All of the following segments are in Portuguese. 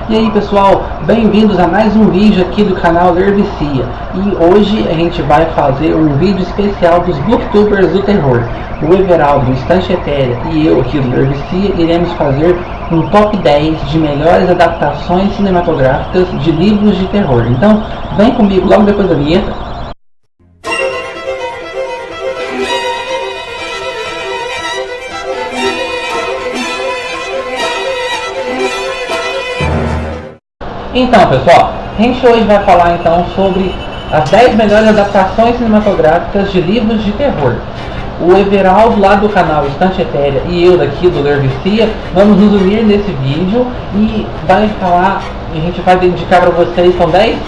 E aí pessoal, bem-vindos a mais um vídeo aqui do canal Ler Vicia. E hoje a gente vai fazer um vídeo especial dos booktubers do terror. O Everaldo, o Estante Etérea e eu aqui do Ler Vicia iremos fazer um top 10 de melhores adaptações cinematográficas de livros de terror. Então vem comigo logo depois da vinheta. Então pessoal, a gente hoje vai falar então sobre as 10 melhores adaptações cinematográficas de livros de terror. O Everaldo lá do canal Estante Etérea e eu daqui do Ler Vicia vamos nos unir nesse vídeo e vai falar, a gente vai indicar para vocês, são 10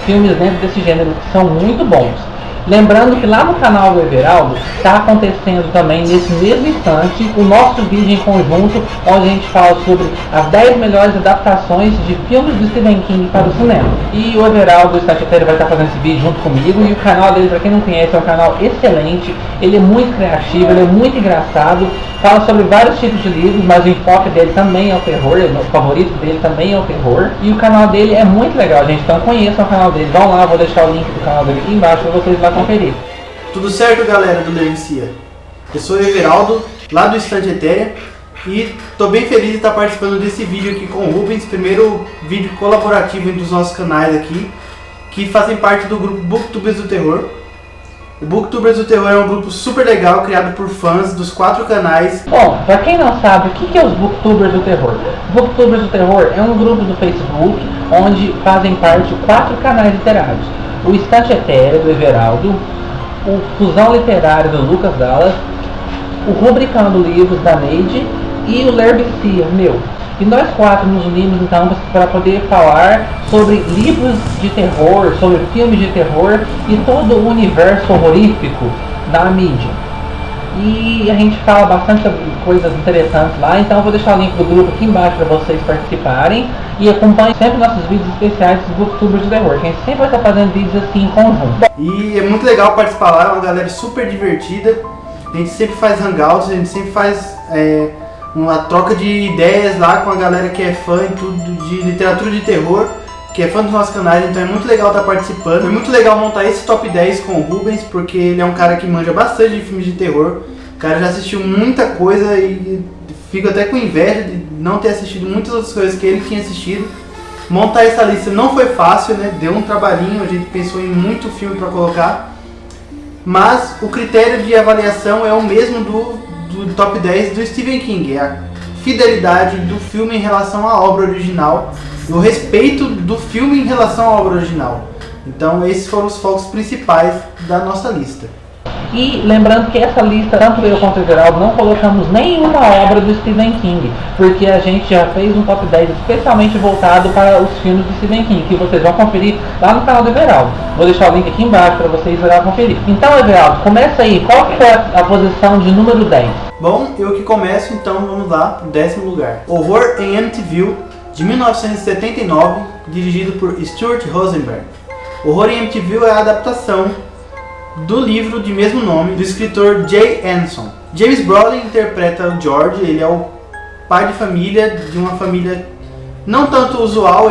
filmes dentro desse gênero que são muito bons. Lembrando que lá no canal do Everaldo está acontecendo também nesse mesmo instante o nosso vídeo em conjunto, onde a gente fala sobre as 10 melhores adaptações de filmes do Stephen King para o cinema. E o Everaldo, o Estante Etérea, vai estar fazendo esse vídeo junto comigo, e o canal dele, para quem não conhece, é um canal excelente, ele é muito criativo, ele é muito engraçado, fala sobre vários tipos de livros, mas o enfoque dele também é o terror, o favorito dele também é o terror, e o canal dele é muito legal, gente, então conheçam o canal dele, vão lá, vou deixar o link do canal dele aqui embaixo para vocês lá conferir. Tudo certo, galera do Ler Vicia? Eu sou o Everaldo, lá do Estante Etérea, e estou bem feliz de estar participando desse vídeo aqui com o Rubens, primeiro vídeo colaborativo entre os nossos canais aqui, que fazem parte do grupo Booktubers do Terror. O Booktubers do Terror é um grupo super legal, criado por fãs dos 4 canais. Bom, pra quem não sabe, o que é os Booktubers do Terror? Booktubers do Terror é um grupo do Facebook, onde fazem parte 4 canais literários. O Estante Etérea, do Everaldo, o Fusão Literária, do Lucas Dallas, o Rubricando Livros, da Neide, e o Ler Vicia, meu. E nós 4 nos unimos então para poder falar sobre livros de terror, sobre filmes de terror e todo o universo horrorífico da mídia. E a gente fala bastante sobre coisas interessantes lá, então eu vou deixar o link do grupo aqui embaixo para vocês participarem. E acompanhem sempre nossos vídeos especiais dos Booktubers de terror, que a gente sempre vai estar fazendo vídeos assim em conjunto. E é muito legal participar lá, é uma galera super divertida. A gente sempre faz hangouts, a gente sempre faz uma troca de ideias lá com a galera que é fã e tudo de literatura de terror, que é fã dos nossos canais, então é muito legal estar participando. Foi muito legal montar esse top 10 com o Rubens, porque ele é um cara que manja bastante de filmes de terror. O cara já assistiu muita coisa e fico até com inveja de não ter assistido muitas outras coisas que ele tinha assistido. Montar essa lista não foi fácil, né? Deu um trabalhinho, a gente pensou em muito filme para colocar. Mas o critério de avaliação é o mesmo do top 10 do Stephen King, é a fidelidade do filme em relação à obra original, o respeito do filme em relação à obra original. Então esses foram os focos principais da nossa lista. E lembrando que essa lista, tanto eu quanto o Everaldo, não colocamos nenhuma obra do Stephen King, porque a gente já fez um top 10 especialmente voltado para os filmes do Stephen King, que vocês vão conferir lá no canal do Everaldo. Vou deixar o link aqui embaixo para vocês irem lá conferir. Então, Everaldo, começa aí, qual que foi a posição de número 10? Bom, eu que começo, então vamos lá para o 10º lugar. Horror em Amityville, de 1979, dirigido por Stuart Rosenberg. Horror em Amityville é a adaptação do livro de mesmo nome, do escritor Jay Anson. James Brolin interpreta o George, ele é o pai de família, de uma família não tanto usual,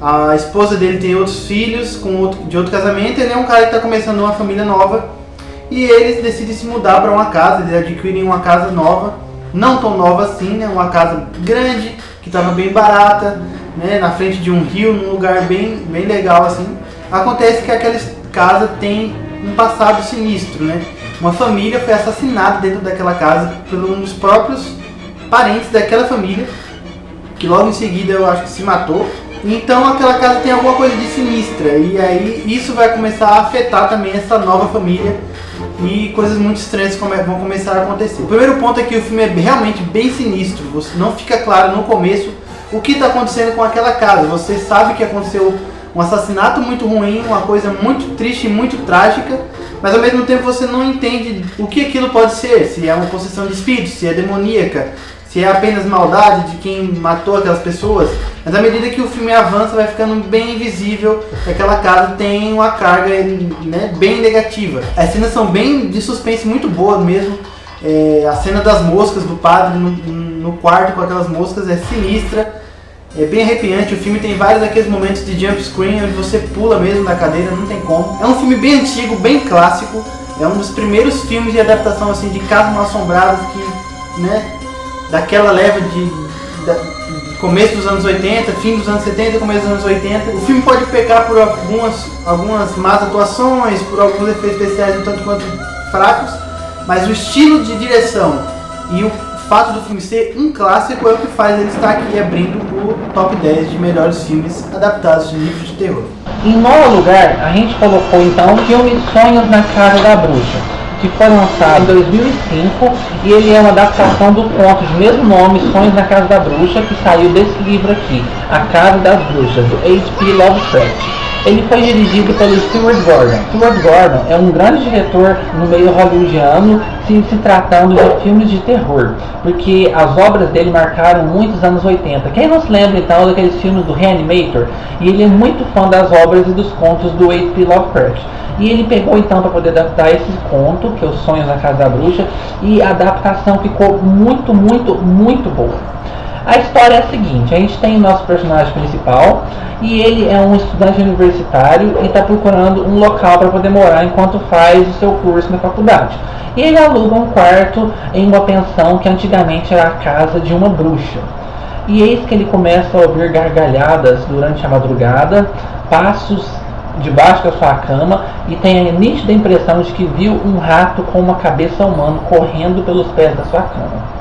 a esposa dele tem outros filhos de outro casamento, ele é um cara que está começando uma família nova, e eles decidem se mudar para uma casa, eles adquirem uma casa nova, não tão nova assim, né, uma casa grande, que estava bem barata, né, na frente de um rio, num lugar bem legal assim. Acontece que aquela casa tem um passado sinistro, né? Uma família foi assassinada dentro daquela casa por um dos próprios parentes daquela família, que logo em seguida eu acho que se matou. Então aquela casa tem alguma coisa de sinistra, e aí isso vai começar a afetar também essa nova família, e coisas muito estranhas vão começar a acontecer. O primeiro ponto é que o filme é realmente bem sinistro, você não fica claro no começo o que está acontecendo com aquela casa. Você sabe que aconteceu um assassinato muito ruim, uma coisa muito triste e muito trágica, mas ao mesmo tempo você não entende o que aquilo pode ser, se é uma possessão de espírito, se é demoníaca, se é apenas maldade de quem matou aquelas pessoas. Mas à medida que o filme avança, vai ficando bem visível que aquela casa tem uma carga, né, bem negativa. As cenas são bem de suspense, muito boas mesmo. A cena das moscas do padre no quarto com aquelas moscas é sinistra. É bem arrepiante, o filme tem vários daqueles momentos de jump screen onde você pula mesmo da cadeira, não tem como. É um filme bem antigo, bem clássico, é um dos primeiros filmes de adaptação assim, de Casas Mal Assombradas que, né, daquela leva de começo dos anos 80, fim dos anos 70, começo dos anos 80. O filme pode pecar por algumas más atuações, por alguns efeitos especiais um tanto quanto fracos, mas o estilo de direção e o fato do filme ser um clássico é o que faz ele estar aqui abrindo o top 10 de melhores filmes adaptados de livros de terror. Em nono lugar, a gente colocou então o filme Sonhos na Casa da Bruxa, que foi lançado em 2005 e ele é uma adaptação do conto de mesmo nome, Sonhos na Casa da Bruxa, que saiu desse livro aqui, A Casa das Bruxas, do H.P. Lovecraft. Ele foi dirigido pelo Stuart Gordon. Stuart Gordon é um grande diretor no meio hollywoodiano, se tratando de filmes de terror, porque as obras dele marcaram muitos anos 80. Quem não se lembra então daqueles filmes do Reanimator? E ele é muito fã das obras e dos contos do H.P. Lovecraft. E ele pegou então para poder adaptar esse conto, que é Os Sonhos na Casa da Bruxa, e a adaptação ficou muito, muito, muito boa. A história é a seguinte: a gente tem o nosso personagem principal e ele é um estudante universitário e está procurando um local para poder morar enquanto faz o seu curso na faculdade. E ele aluga um quarto em uma pensão que antigamente era a casa de uma bruxa. E eis que ele começa a ouvir gargalhadas durante a madrugada, passos debaixo da sua cama e tem a nítida impressão de que viu um rato com uma cabeça humana correndo pelos pés da sua cama.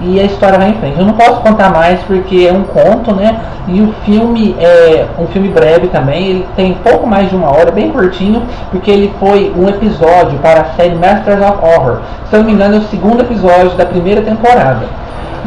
E a história vai em frente. Eu não posso contar mais porque é um conto, né? E o filme é um filme breve também. Ele tem pouco mais de uma hora, bem curtinho, porque ele foi um episódio para a série Masters of Horror. Se eu não me engano, é o segundo episódio da primeira temporada.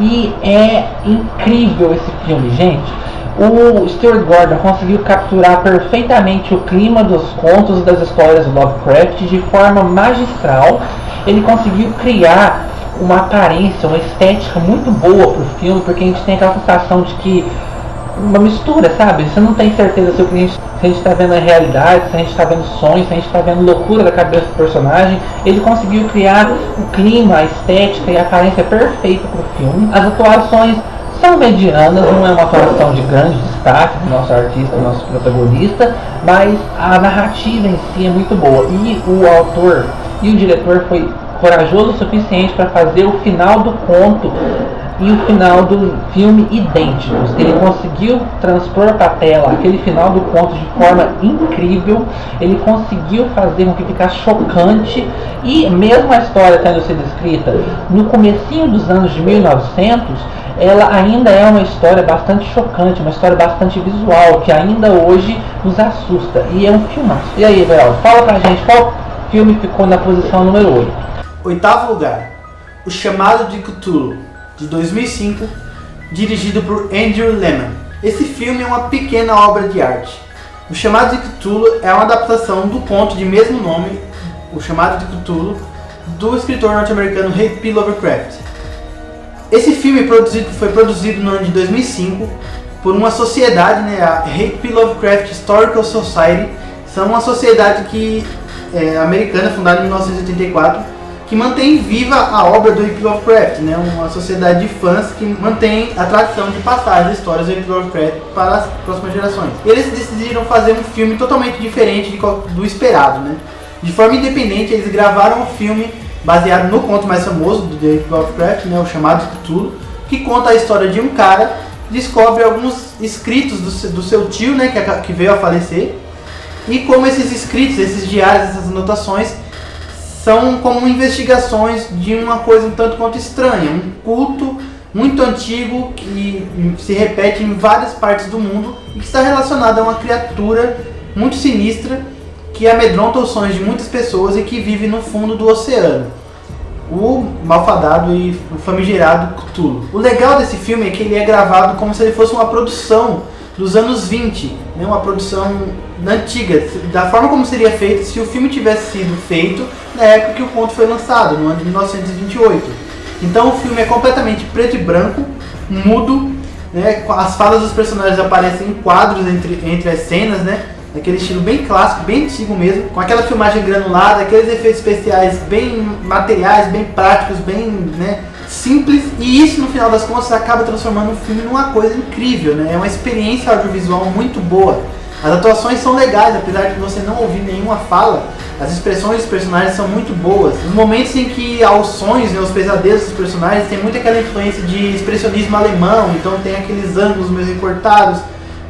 E é incrível esse filme, gente. O Stuart Gordon conseguiu capturar perfeitamente o clima dos contos e das histórias do Lovecraft de forma magistral. Ele conseguiu criar uma aparência, uma estética muito boa pro filme, porque a gente tem aquela sensação de que uma mistura, sabe? Você não tem certeza se a gente está vendo a realidade, se a gente está vendo sonhos, se a gente está vendo loucura da cabeça do personagem. Ele conseguiu criar o clima, a estética e a aparência perfeita pro filme. As atuações são medianas, não é uma atuação de grande destaque do nosso artista, do nosso protagonista, mas a narrativa em si é muito boa. E o autor e o diretor foi corajoso o suficiente para fazer o final do conto e o final do filme idênticos. Ele conseguiu transpor para a tela aquele final do conto de forma incrível. Ele conseguiu fazer com que ficasse chocante, e mesmo a história tendo sido escrita no comecinho dos anos de 1900, ela ainda é uma história bastante chocante, uma história bastante visual, que ainda hoje nos assusta, e é um filmaço. E aí, Everaldo, fala pra gente qual filme ficou na posição número 8. Oitavo lugar, O Chamado de Cthulhu, de 2005, dirigido por Andrew Lehman. Esse filme é uma pequena obra de arte. O Chamado de Cthulhu é uma adaptação do conto de mesmo nome, O Chamado de Cthulhu, do escritor norte-americano H.P. Lovecraft. Esse filme foi produzido no ano de 2005 por uma sociedade, né, a H.P. Lovecraft Historical Society. São uma sociedade americana, fundada em 1984, que mantém viva a obra do H.P. Lovecraft, né? Uma sociedade de fãs que mantém a tradição de passar as histórias do H.P. Lovecraft para as próximas gerações. Eles decidiram fazer um filme totalmente diferente do esperado, né? De forma independente, eles gravaram um filme baseado no conto mais famoso do H.P. Lovecraft, né? O Chamado de Cthulhu, que conta a história de um cara que descobre alguns escritos do seu tio, né? Que veio a falecer, e como esses escritos, esses diários, essas anotações são como investigações de uma coisa um tanto quanto estranha, um culto muito antigo que se repete em várias partes do mundo e que está relacionado a uma criatura muito sinistra que amedronta os sonhos de muitas pessoas e que vive no fundo do oceano, o malfadado e o famigerado Cthulhu. O legal desse filme é que ele é gravado como se ele fosse uma produção dos anos 20, né, uma produção antiga, da forma como seria feito se o filme tivesse sido feito na época que o conto foi lançado, no ano de 1928. Então o filme é completamente preto e branco, mudo, né, as falas dos personagens aparecem em quadros entre as cenas, né, daquele estilo bem clássico, bem antigo mesmo, com aquela filmagem granulada, aqueles efeitos especiais bem materiais, bem práticos, bem, né, simples, e isso no final das contas acaba transformando o filme numa coisa incrível, né? É uma experiência audiovisual muito boa. As atuações são legais, apesar de você não ouvir nenhuma fala, as expressões dos personagens são muito boas. Os momentos em que há os sonhos, né, os pesadelos dos personagens, tem muito aquela influência de expressionismo alemão, então tem aqueles ângulos meio recortados,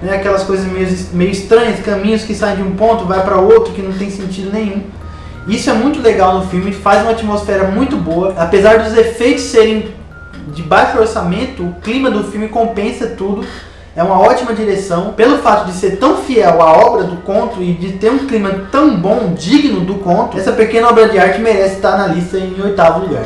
né, aquelas coisas meio estranhas, caminhos que saem de um ponto, vai para outro, que não tem sentido nenhum. Isso é muito legal no filme, faz uma atmosfera muito boa. Apesar dos efeitos serem de baixo orçamento, o clima do filme compensa tudo. É uma ótima direção. Pelo fato de ser tão fiel à obra do conto e de ter um clima tão bom, digno do conto, essa pequena obra de arte merece estar na lista em 8º lugar.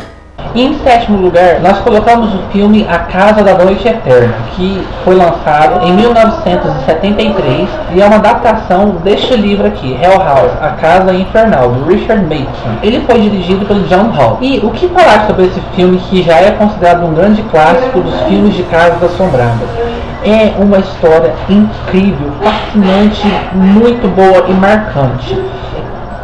E em 7º lugar, nós colocamos o filme A Casa da Noite Eterna, que foi lançado em 1973 e é uma adaptação deste livro aqui, Hell House, A Casa Infernal, do Richard Matheson. Ele foi dirigido pelo John Hall. E o que falar sobre esse filme, que já é considerado um grande clássico dos filmes de Casas Assombradas? É uma história incrível, fascinante, muito boa e marcante.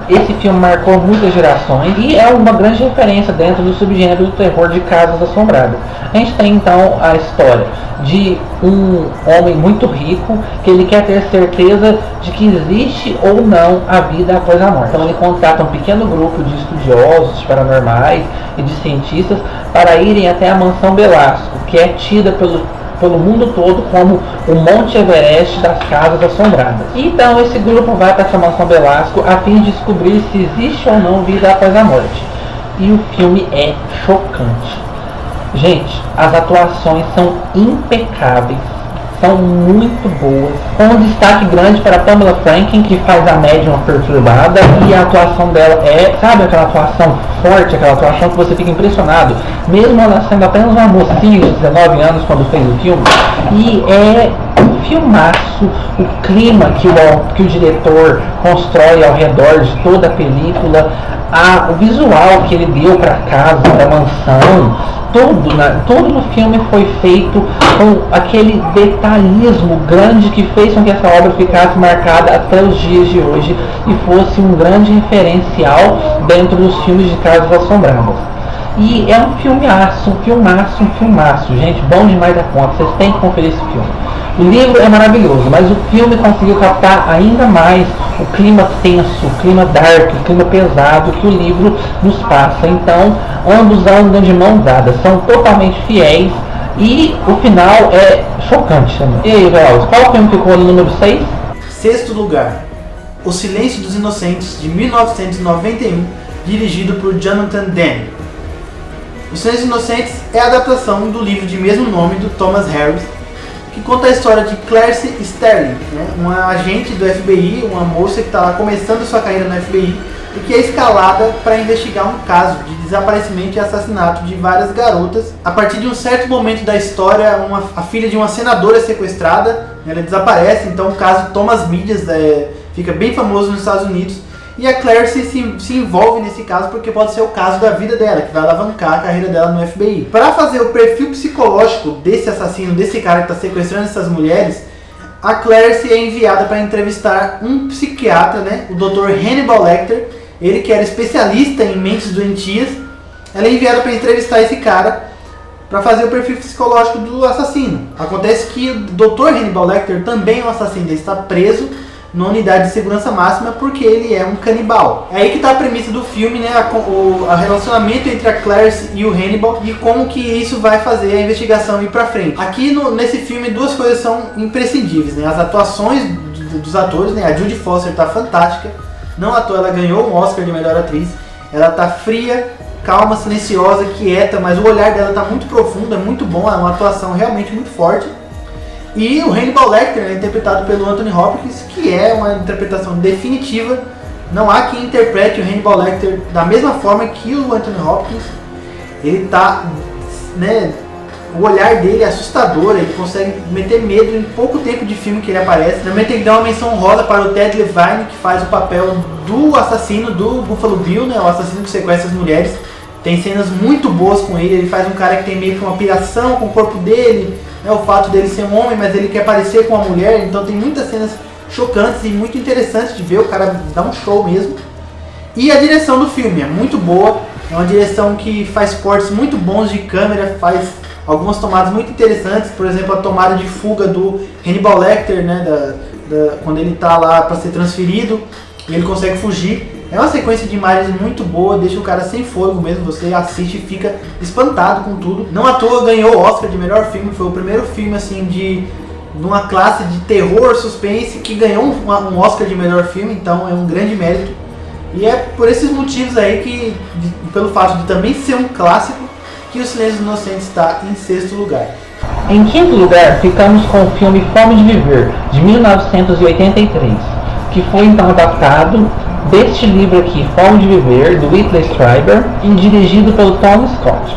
Esse filme marcou muitas gerações e é uma grande referência dentro do subgênero do terror de Casas Assombradas. A gente tem então a história de um homem muito rico que ele quer ter certeza de que existe ou não a vida após a morte. Então ele contrata um pequeno grupo de estudiosos paranormais e de cientistas para irem até a mansão Belasco, que é tida pelo mundo todo como o Monte Everest das Casas Assombradas. Então esse grupo vai para essa mansão Belasco a fim de descobrir se existe ou não vida após a morte. E o filme é chocante. Gente, as atuações são impecáveis, são muito boas, com um destaque grande para Pamela Franklin, que faz a médium perturbada, e a atuação dela é, sabe, aquela atuação forte, aquela atuação que você fica impressionado, mesmo ela sendo apenas uma mocinha de 19 anos quando fez o filme. E é um filmaço, o clima que o diretor constrói ao redor de toda a película, o visual que ele deu para a casa, para a mansão, tudo no filme foi feito com aquele detalhismo grande que fez com que essa obra ficasse marcada até os dias de hoje e fosse um grande referencial dentro dos filmes de Casas Assombradas. E é um filmaço, gente, bom demais da conta, vocês têm que conferir esse filme. O livro é maravilhoso, mas o filme conseguiu captar ainda mais o clima tenso, o clima dark, o clima pesado que o livro nos passa. Então, ambos andam de mãos dadas, são totalmente fiéis e o final é chocante também. E aí, Veloz, qual filme ficou no número 6? 6º lugar, O Silêncio dos Inocentes, de 1991, dirigido por Jonathan Demme. O Silêncio dos Inocentes é a adaptação do livro de mesmo nome do Thomas Harris, que conta a história de Clarice Sterling, né, uma agente do FBI, uma moça que está lá começando sua carreira no FBI e que é escalada para investigar um caso de desaparecimento e assassinato de várias garotas. A partir de um certo momento da história, a filha de uma senadora é sequestrada, ela desaparece, então o caso toma as mídias, fica bem famoso nos Estados Unidos, e a Clarice se envolve nesse caso porque pode ser o caso da vida dela, que vai alavancar a carreira dela no FBI. Para fazer o perfil psicológico desse assassino, desse cara que está sequestrando essas mulheres, a Clarice é enviada para entrevistar um psiquiatra, né, o Dr. Hannibal Lecter, ele que era especialista em mentes doentias. Ela é enviada para entrevistar esse cara para fazer o perfil psicológico do assassino. Acontece que o Dr. Hannibal Lecter também é um assassino, ele está preso na unidade de segurança máxima porque ele é um canibal. É aí que está a premissa do filme, né? O relacionamento entre a Clarice e o Hannibal e como que isso vai fazer a investigação ir pra frente. Aqui nesse filme duas coisas são imprescindíveis, né? As atuações dos atores, né? A Jodie Foster tá fantástica, não à toa ela ganhou um Oscar de melhor atriz. Ela tá fria, calma, silenciosa, quieta, mas o olhar dela tá muito profundo, é muito bom, é uma atuação realmente muito forte. E o Hannibal Lecter é interpretado pelo Anthony Hopkins, que é uma interpretação definitiva. Não há quem interprete o Hannibal Lecter da mesma forma que o Anthony Hopkins. Ele tá, né, o olhar dele é assustador, ele consegue meter medo em pouco tempo de filme que ele aparece. Também tem que dar uma menção honrosa para o Ted Levine, que faz o papel do assassino do Buffalo Bill, né, o assassino que sequestra as mulheres. Tem cenas muito boas com ele faz um cara que tem meio que uma piração com o corpo dele, né, o fato dele ser um homem, mas ele quer parecer com uma mulher, então tem muitas cenas chocantes e muito interessantes de ver, o cara dá um show mesmo. E a direção do filme é muito boa, É uma direção que faz cortes muito bons de câmera, faz algumas tomadas muito interessantes, por exemplo, a tomada de fuga do Hannibal Lecter, né, quando ele está lá para ser transferido e ele consegue fugir. É uma sequência de imagens muito boa, deixa o cara sem fôlego mesmo, você assiste e fica espantado com tudo. Não à toa ganhou o Oscar de melhor filme, foi o primeiro filme assim de uma classe de terror, suspense, que ganhou um Oscar de melhor filme, então é um grande mérito. E é por esses motivos aí que, pelo fato de também ser um clássico, que o Silêncio dos Inocentes está em sexto lugar. Em quinto lugar, ficamos com o filme Fome de Viver, de 1983, que foi então adaptado deste livro aqui, Fome de Viver, do Whitley Strieber, e dirigido pelo Tony Scott.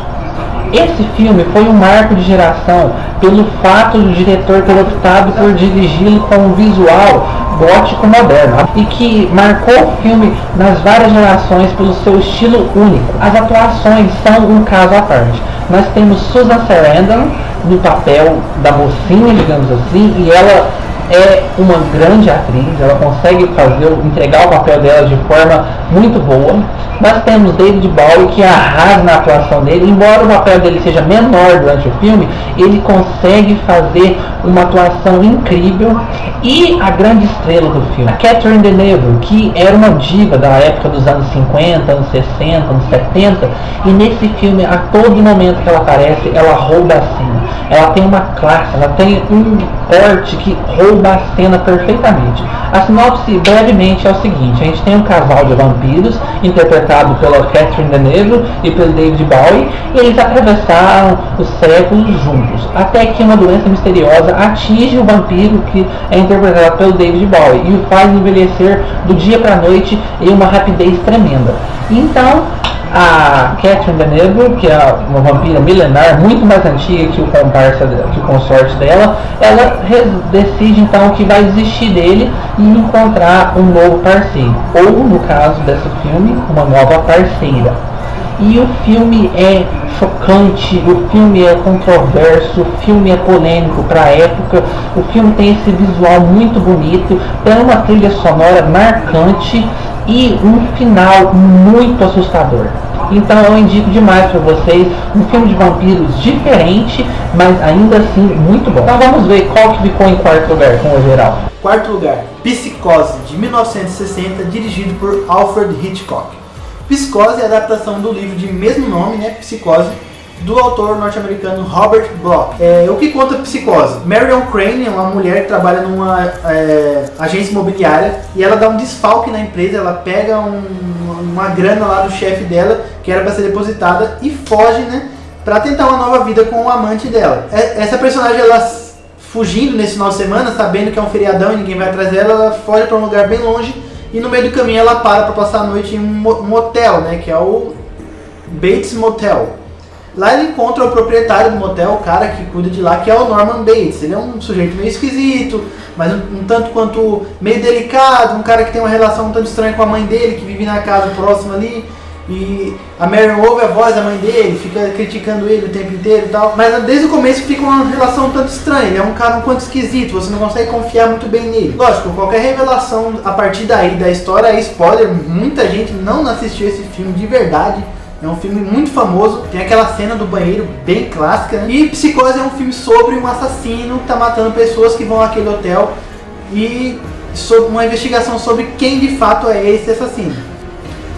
Esse filme foi um marco de geração pelo fato do diretor ter optado por dirigi-lo com um visual gótico moderno e que marcou o filme nas várias gerações pelo seu estilo único. As atuações são um caso à parte. Nós temos Susan Sarandon no papel da mocinha, digamos assim, e ela é uma grande atriz, ela consegue entregar o papel dela de forma muito boa. Nós temos David Bowie, que arrasa na atuação dele, embora o papel dele seja menor durante o filme, ele consegue fazer uma atuação incrível. E a grande estrela do filme, a Catherine Deneuve, que era uma diva da época dos anos 50, anos 60, anos 70, e nesse filme, a todo momento que ela aparece, ela rouba a cena. Ela tem uma classe, ela tem um corte que rouba a cena perfeitamente. A sinopse, brevemente, é o seguinte: a gente tem um casal de vampiros, interpretado pela Catherine Deneuve e pelo David Bowie, e eles atravessaram os séculos juntos, até que uma doença misteriosa atinge o vampiro, que é interpretado pelo David Bowie, e o faz envelhecer do dia para a noite em uma rapidez tremenda. Então, a Catherine Deneuve, que é uma vampira milenar, muito mais antiga que o consorte dela, ela decide então que vai desistir dele e encontrar um novo parceiro, ou no caso desse filme, uma nova parceira. E o filme é chocante, o filme é controverso, o filme é polêmico para a época, o filme tem esse visual muito bonito, tem uma trilha sonora marcante e um final muito assustador. Então eu indico demais para vocês um filme de vampiros diferente, mas ainda assim muito bom. Então vamos ver qual que ficou em quarto lugar com o geral. Quarto lugar, Psicose, de 1960, dirigido por Alfred Hitchcock. Psicose é a adaptação do livro de mesmo nome, né, Psicose, do autor norte-americano Robert Bloch. O que conta Psicose? Marion Crane é uma mulher que trabalha numa agência imobiliária e ela dá um desfalque na empresa, ela pega uma grana lá do chefe dela, que era para ser depositada, e foge, né, para tentar uma nova vida com o amante dela. Essa personagem, ela fugindo nesse final de semana, sabendo que é um feriadão e ninguém vai atrás dela, ela foge para um lugar bem longe e no meio do caminho ela para passar a noite em um motel, né, que é o Bates Motel. Lá ele encontra o proprietário do motel, o cara que cuida de lá, que é o Norman Bates. Ele é um sujeito meio esquisito, mas um tanto quanto meio delicado, um cara que tem uma relação um tanto estranha com a mãe dele, que vive na casa próxima ali. E a Marion ouve a voz da mãe dele, fica criticando ele o tempo inteiro e tal. Mas desde o começo fica uma relação um tanto estranha, ele é um cara um quanto esquisito, você não consegue confiar muito bem nele. Lógico, qualquer revelação a partir daí da história é spoiler, muita gente não assistiu esse filme de verdade. É um filme muito famoso, tem aquela cena do banheiro bem clássica, né? E Psicose é um filme sobre um assassino que está matando pessoas que vão àquele hotel e sobre uma investigação sobre quem de fato é esse assassino.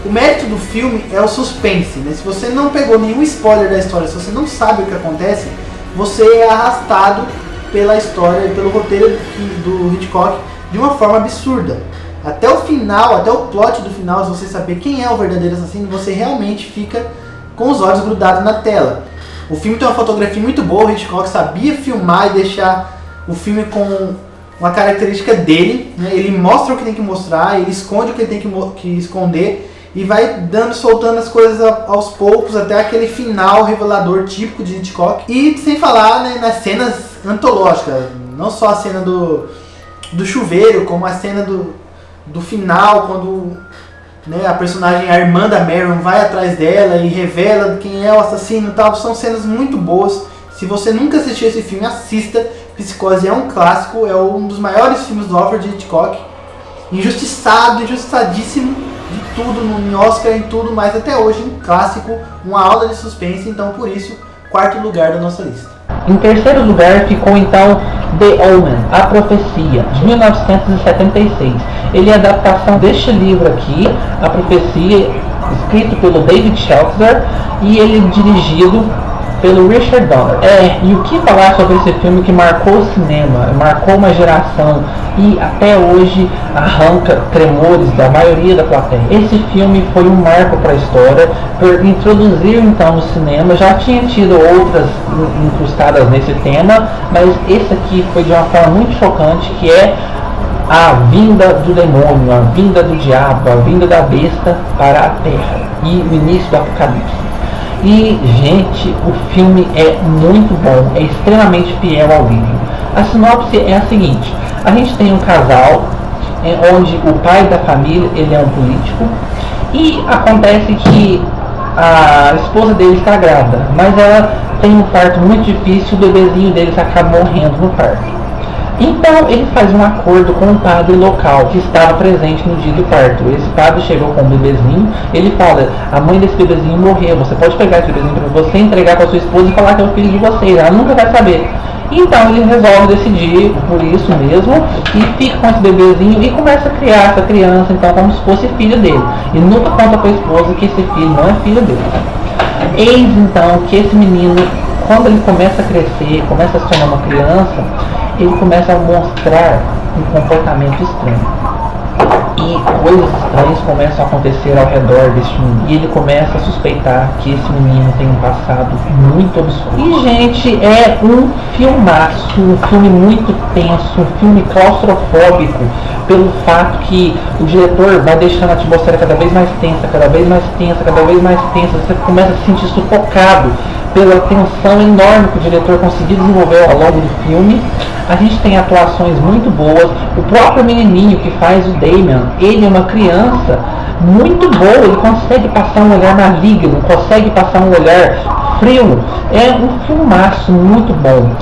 O mérito do filme é o suspense, né? Se você não pegou nenhum spoiler da história, se você não sabe o que acontece, você é arrastado pela história e pelo roteiro do Hitchcock de uma forma absurda. Até o final, até o plot do final, se você saber quem é o verdadeiro assassino, você realmente fica com os olhos grudados na tela. O filme tem uma fotografia muito boa, o Hitchcock sabia filmar e deixar o filme com uma característica dele, né? Ele mostra o que tem que mostrar, ele esconde o que ele tem que esconder e vai soltando as coisas aos poucos até aquele final revelador típico de Hitchcock. E sem falar, né, nas cenas antológicas, não só a cena do chuveiro, como a cena do final, quando, né, a personagem, a irmã da Marion, vai atrás dela e revela quem é o assassino e tal. São cenas muito boas. Se você nunca assistiu esse filme, assista. Psicose é um clássico, é um dos maiores filmes do Alfred Hitchcock. Injustiçado, injustiçadíssimo de tudo, em Oscar, em tudo, mas até hoje um clássico, uma aula de suspense, então por isso, quarto lugar da nossa lista. Em terceiro lugar ficou então The Omen, A Profecia, de 1976. Ele é a adaptação deste livro aqui, A Profecia, escrito pelo David Seltzer, e ele é dirigido pelo Richard Donner. E o que falar sobre esse filme que marcou o cinema, marcou uma geração e até hoje arranca tremores da maioria da plateia. Esse filme foi um marco para a história, por introduzir então o cinema. Já tinha tido outras incrustadas nesse tema, mas esse aqui foi de uma forma muito chocante, que é a vinda do demônio, a vinda do diabo, a vinda da besta para a terra e o início do apocalipse. E, gente, o filme é muito bom, é extremamente fiel ao livro. A sinopse é a seguinte: a gente tem um casal onde o pai da família, ele é um político, e acontece que a esposa dele está grávida, mas ela tem um parto muito difícil, o bebezinho deles acaba morrendo no parto. Então ele faz um acordo com um padre local que estava presente no dia do parto. Esse padre chegou com um bebezinho, ele fala: a mãe desse bebezinho morreu, você pode pegar esse bebezinho para você, entregar para sua esposa e falar que é o filho de vocês, ela nunca vai saber. Então ele resolve decidir por isso mesmo e fica com esse bebezinho e começa a criar essa criança então como se fosse filho dele, e nunca conta para a esposa que esse filho não é filho dele. Eis então que esse menino, quando ele começa a crescer, começa a se tornar uma criança, ele começa a mostrar um comportamento estranho. E coisas estranhas começam a acontecer ao redor desse menino. E ele começa a suspeitar que esse menino tem um passado muito obscuro. E, gente, é um filmaço, um filme muito tenso, um filme claustrofóbico, pelo fato que o diretor vai deixando a atmosfera cada vez mais tensa, cada vez mais tensa, cada vez mais tensa. Você começa a se sentir sufocado pela tensão enorme que o diretor conseguiu desenvolver ao longo do filme. A gente tem atuações muito boas. O próprio menininho que faz o Damien, ele é uma criança muito boa, ele consegue passar um olhar maligno, consegue passar um olhar frio. É um filmaço muito bom.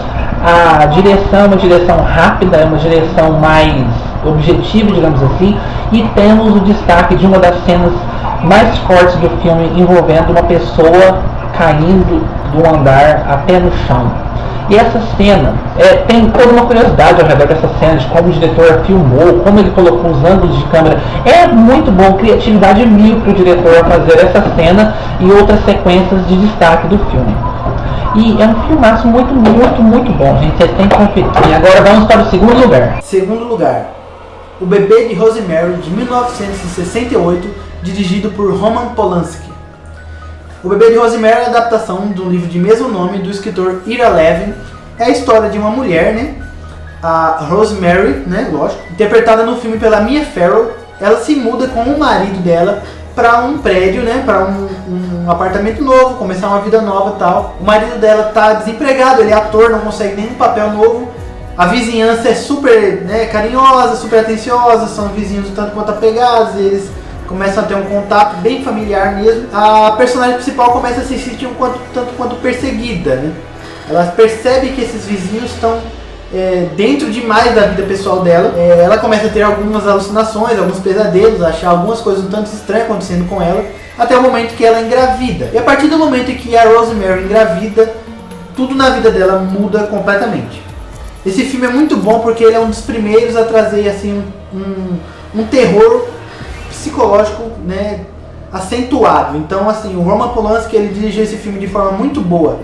A direção é uma direção rápida, é uma direção mais objetiva, digamos assim, e temos o destaque de uma das cenas mais fortes do filme, envolvendo uma pessoa caindo do andar até no chão. E essa cena, tem toda uma curiosidade ao redor dessa cena, de como o diretor filmou, como ele colocou os ângulos de câmera. É muito bom, criatividade mil para o diretor fazer essa cena e outras sequências de destaque do filme. E é um filmaço muito, muito, muito bom, gente. Vocês têm que conferir. E agora vamos para o segundo lugar. Segundo lugar, O Bebê de Rosemary, de 1968, dirigido por Roman Polanski. O Bebê de Rosemary é a adaptação do livro de mesmo nome do escritor Ira Levin. É a história de uma mulher, né? A Rosemary, né? Lógico. Interpretada no filme pela Mia Farrow. Ela se muda com o marido dela para um prédio, né? Para um apartamento novo, começar uma vida nova e tal. O marido dela tá desempregado, ele é ator, não consegue nenhum papel novo. A vizinhança é super, né, carinhosa, super atenciosa, são vizinhos tanto quanto apegados, eles começam a ter um contato bem familiar mesmo. A personagem principal começa a se sentir tanto quanto perseguida, né? Ela percebe que esses vizinhos estão dentro demais da vida pessoal dela. Ela começa a ter algumas alucinações, alguns pesadelos, achar algumas coisas um tanto estranhas acontecendo com ela, até o momento que ela engravida. E a partir do momento em que a Rosemary engravida, tudo na vida dela muda completamente. Esse filme é muito bom porque ele é um dos primeiros a trazer assim, um terror psicológico, né, acentuado. Então, assim, o Roman Polanski, ele dirigiu esse filme de forma muito boa.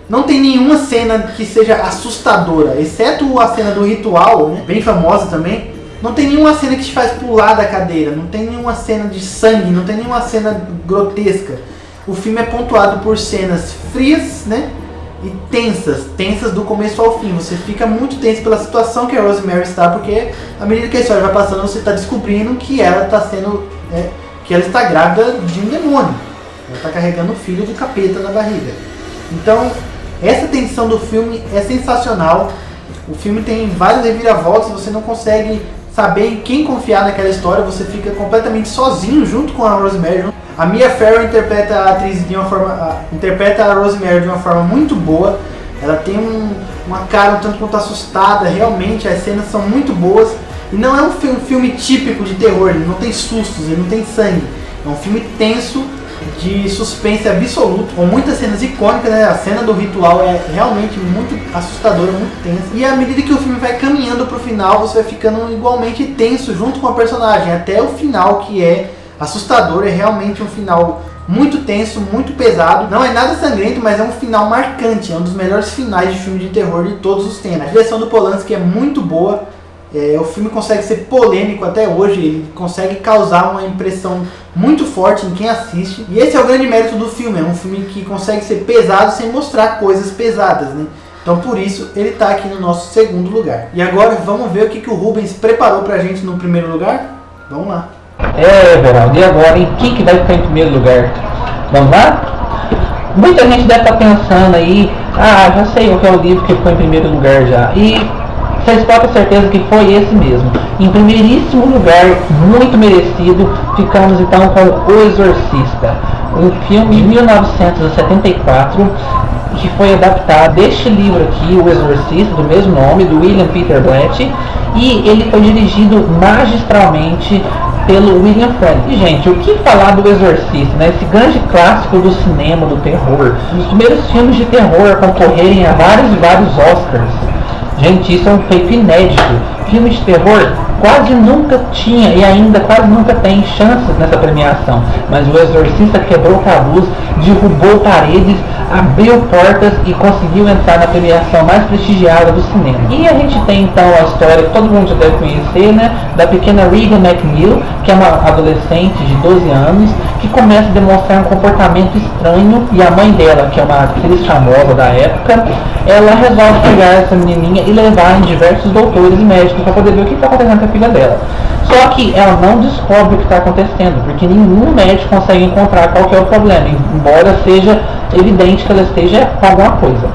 Não tem nenhuma cena que seja assustadora, exceto a cena do ritual, né, bem famosa também. Não tem nenhuma cena que te faz pular da cadeira, não tem nenhuma cena de sangue, não tem nenhuma cena grotesca. O filme é pontuado por cenas frias, né, e tensas do começo ao fim. Você fica muito tenso pela situação que a Rosemary está, porque à medida que a história vai passando, você está descobrindo que ela está que ela está grávida de um demônio. Ela está carregando o filho do capeta na barriga. Então, essa tensão do filme é sensacional. O filme tem várias reviravoltas, você não consegue saber em quem confiar naquela história, você fica completamente sozinho junto com a Rosemary. A Mia Farrow interpreta a atriz interpreta a Rosemary de uma forma muito boa. Ela tem uma cara um tanto quanto assustada, realmente as cenas são muito boas. E não é um filme típico de terror, ele não tem sustos, ele não tem sangue. É É um filme tenso, de suspense absoluto, com muitas cenas icônicas, né? A cena do ritual é realmente muito assustadora, muito tensa. E à medida que o filme vai caminhando pro final, você vai ficando igualmente tenso junto com a personagem, até o final, que é assustador. É realmente um final muito tenso, muito pesado. Não é nada sangrento, mas é um final marcante. É um dos melhores finais de filme de terror de todos os tempos. A direção do Polanski é muito boa. O filme consegue ser polêmico até hoje, ele consegue causar uma impressão muito forte em quem assiste. E esse é o grande mérito do filme, é um filme que consegue ser pesado sem mostrar coisas pesadas, né? Então por isso ele está aqui no nosso segundo lugar. E agora vamos ver o que o Rubens preparou pra gente no primeiro lugar? Vamos lá. Everaldo, e agora em quem vai ficar em primeiro lugar? Vamos lá? Muita gente deve estar pensando aí, já sei qual é o livro que ficou em primeiro lugar já. E vocês podem ter certeza que foi esse mesmo. Em primeiríssimo lugar, muito merecido, ficamos então com O Exorcista, um filme de 1974 que foi adaptado deste livro aqui, O Exorcista, do mesmo nome, do William Peter Blatty, e ele foi dirigido magistralmente pelo William Friedkin. E, gente, o que falar do Exorcista, né? Esse grande clássico do cinema, do terror, um dos primeiros filmes de terror a concorrerem a vários e vários Oscars. Gente, isso é um feito inédito. Filmes de terror quase nunca tinha e ainda quase nunca tem chances nessa premiação. Mas o Exorcista quebrou tabus, derrubou paredes, abriu portas e conseguiu entrar na premiação mais prestigiada do cinema. E a gente tem então a história que todo mundo já deve conhecer, né? Da pequena Regan McNeil, que é uma adolescente de 12 anos, que começa a demonstrar um comportamento estranho, e a mãe dela, que é uma atriz famosa da época, ela resolve pegar essa menininha e levar em diversos doutores e médicos para poder ver o que está acontecendo com a filha dela. Só que ela não descobre o que está acontecendo, porque nenhum médico consegue encontrar qual que é o problema, embora seja evidente que ela esteja com alguma coisa.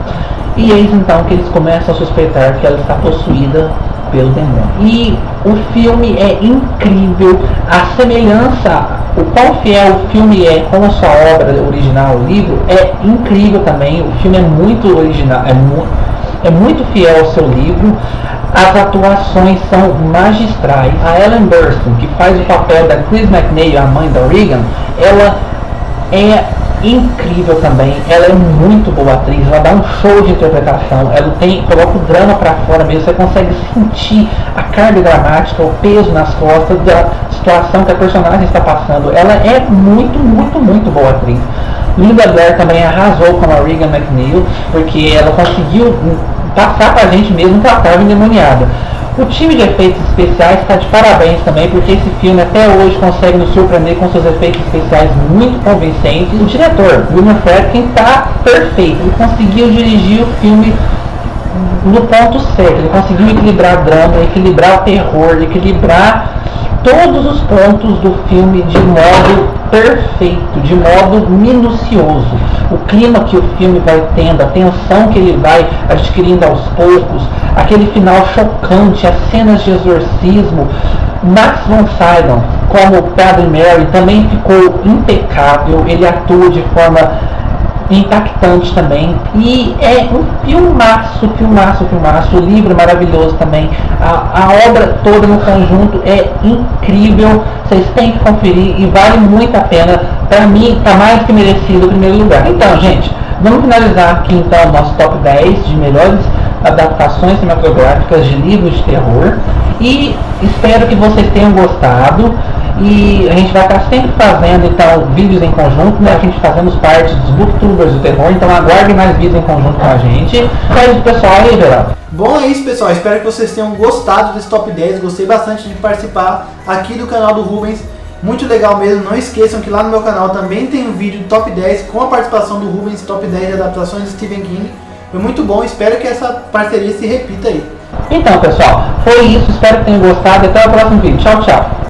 E eis então que eles começam a suspeitar que ela está possuída pelo demônio. E o filme é incrível, a semelhança, o quão fiel o filme é com a sua obra original, o livro, é incrível também. O filme é muito original, é muito fiel ao seu livro. As atuações são magistrais. A Ellen Burstyn, que faz o papel da Chris McNeil, a mãe da Regan, ela é incrível também. Ela é muito boa atriz, ela dá um show de interpretação, ela coloca o drama pra fora mesmo, você consegue sentir a carga dramática, o peso nas costas da situação que a personagem está passando. Ela é muito, muito, muito boa atriz. Linda Blair também arrasou com a Regan McNeil, porque ela conseguiu passar pra gente mesmo que ela estava endemoniada. O time de efeitos especiais está de parabéns também, porque esse filme até hoje consegue nos surpreender com seus efeitos especiais muito convincentes. O diretor, William Friedkin, está perfeito. Ele conseguiu dirigir o filme no ponto certo. Ele conseguiu equilibrar drama, equilibrar o terror, equilibrar todos os pontos do filme de modo perfeito, de modo minucioso. O clima que o filme vai tendo, a tensão que ele vai adquirindo aos poucos, aquele final chocante, as cenas de exorcismo. Max von Sydow, como o Padre Mary, também ficou impecável, ele atua de forma impactante também, e é um filmaço, o livro é maravilhoso também, a obra toda no conjunto é incrível, vocês têm que conferir e vale muito a pena. Para mim está mais que merecido o primeiro lugar. Então, gente, vamos finalizar aqui então o nosso top 10 de melhores adaptações cinematográficas de livros de terror, e espero que vocês tenham gostado. E a gente vai estar sempre fazendo então vídeos em conjunto, né? A gente fazemos parte dos booktubers do terror, então aguardem mais vídeos em conjunto com a gente. Beijo pessoal, aí Geraldo. Bom, é isso pessoal, espero que vocês tenham gostado desse top 10, gostei bastante de participar aqui do canal do Rubens, muito legal mesmo. Não esqueçam que lá no meu canal também tem um vídeo do top 10 com a participação do Rubens, top 10 de adaptações de Stephen King. Foi muito bom, espero que essa parceria se repita aí. Então pessoal, foi isso, espero que tenham gostado e até o próximo vídeo. Tchau, tchau.